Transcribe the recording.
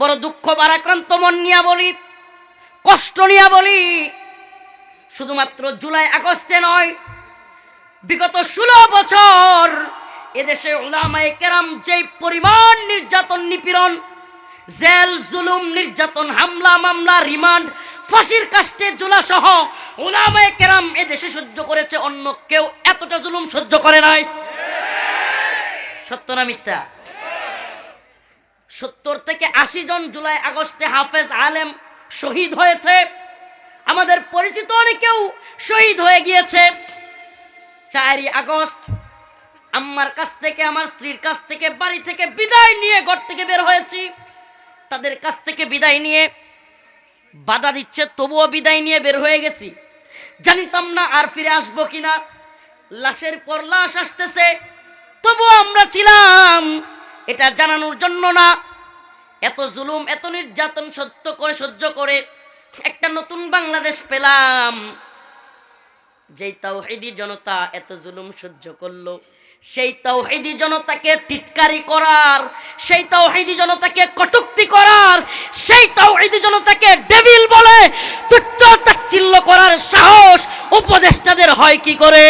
বড় দুঃখ ভারাক্রান্ত মন নিয়ে বলি, কষ্ট নিয়ে বলি, শুধুমাত্র জুলাই আগস্টে নয়, বিগত 16 বছর এদেশে উলামায়ে কেরাম যে পরিমাণ নির্যাতন নিপীড়ন, জেল জুলুম নির্যাতন, হামলা মামলা, রিমান্ড, ফাঁসির কাস্টে জুলা সহ উলামায়ে কেরাম এদেশে সহ্য করেছে, অন্য কেউ এতটা জুলুম সহ্য করে নাই। সত্য না মিথ্যা? 70 থেকে 80 জন জুলাই আগস্টে হাফেজ আলেম শহীদ হয়েছে। আমাদের পরিচিত অনেকেও শহীদ হয়ে গিয়েছে। 4ই আগস্ট আম্মার কাছ থেকে, আমার স্ত্রীর কাছ থেকে, বাড়ি থেকে বিদায় নিয়ে ঘর থেকে বের হয়েছি। তাদের কাছ থেকে বিদায় নিয়ে বাধা দিচ্ছে, তবুও বিদায় নিয়ে বের হয়ে গেছি। জানিতাম না আর ফিরে আসবো কিনা। লাশের পর লাশ আসতেছে, তবুও আমরা ছিলাম এটা জানানোর জন্য না। এত জুলুম, এত নির্যাতন সহ্য করে একটা নতুন বাংলাদেশ পেলাম। যেই তাওহীদি জনতা এত জুলুম সহ্য করলো, সেই তাওহীদি জনতাকে টিটকারি করার, সেই তাওহীদি জনতাকে কটূক্তি করার, সেই তাওহীদি জনতাকে ডেভিল বলে তুচ্ছ তাচ্ছিল্য করার সাহস উপদেষ্টাদের হয় কি করে?